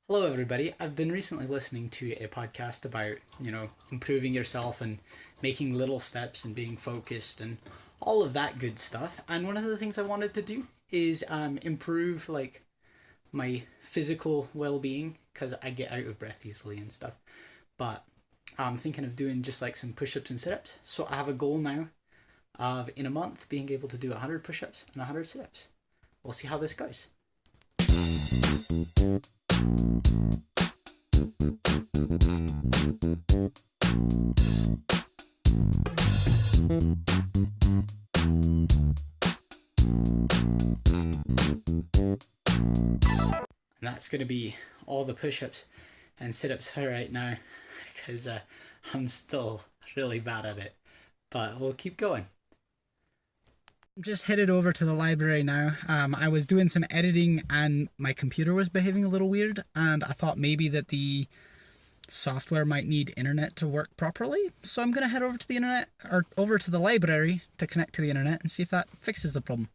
Hello, everybody. I've been recently listening to a podcast about, improving yourself and making little steps and being focused and all of that good stuff. And one of the things I wanted to do is improve my physical well-being because I get out of breath easily and stuff. But I'm thinking of doing just some push-ups and sit-ups. So I have a goal now of in a month being able to do 100 push-ups and 100 sit-ups. We'll see how this goes. And that's going to be all the push-ups and sit-ups for right now because I'm still really bad at it, but we'll keep going. I'm just headed over to the library now. I was doing some editing and my computer was behaving a little weird, and I thought maybe that the software might need internet to work properly. So I'm going to head over to the internet, or over to the library to connect to the internet and see if that fixes the problem.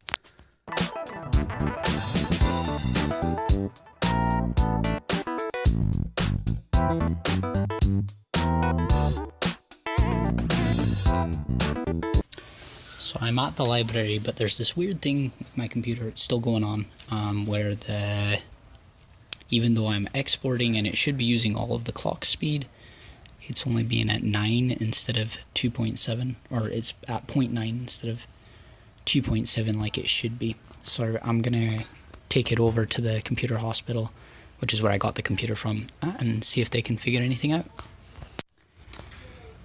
So I'm at the library, but there's this weird thing with my computer, it's still going on, where even though I'm exporting and it should be using all of the clock speed, it's only being at 9 instead of 2.7, or it's at 0.9 instead of 2.7 like it should be. So I'm gonna take it over to the computer hospital, which is where I got the computer from, and see if they can figure anything out.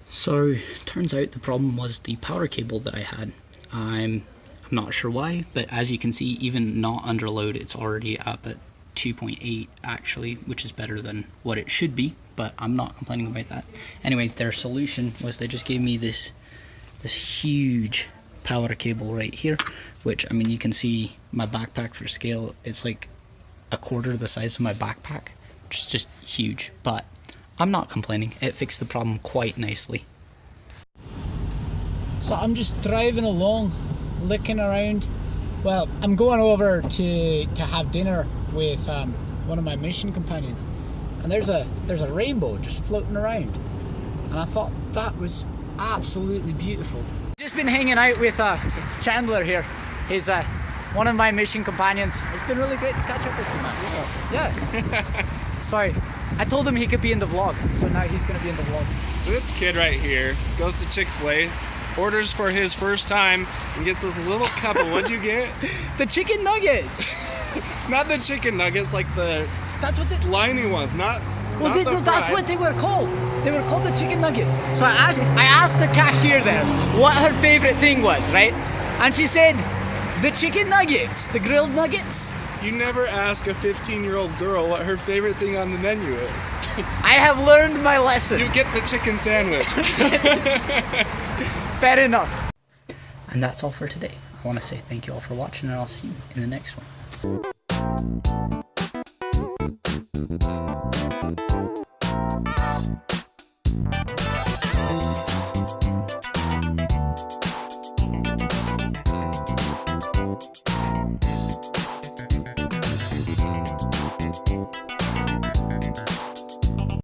So, turns out the problem was the power cable that I had. I'm not sure why, but as you can see, even not under load, it's already up at 2.8 actually, which is better than what it should be, but I'm not complaining about that. Anyway, their solution was they just gave me this huge power cable right here, which, I mean, you can see my backpack for scale, it's like a quarter the size of my backpack, which is just huge, but I'm not complaining. It fixed the problem quite nicely. So I'm just driving along, looking around. Well, I'm going over to have dinner with one of my mission companions, and there's a rainbow just floating around, and I thought that was absolutely beautiful. Just been hanging out with Chandler here. He's one of my mission companions. It's been really great to catch up with him. Yeah. Sorry. I told him he could be in the vlog, so now he's going to be in the vlog. So this kid right here goes to Chick-fil-A, orders for his first time, and gets this little cup of, what'd you get? The chicken nuggets! Not the chicken nuggets, like the slimy ones, not that's what they were called. They were called the chicken nuggets. So I asked the cashier there what her favorite thing was, right? And she said, the chicken nuggets, the grilled nuggets. You never ask a 15-year-old girl what her favorite thing on the menu is. I have learned my lesson. You get the chicken sandwich. Fair enough. And that's all for today. I want to say thank you all for watching, and I'll see you in the next one.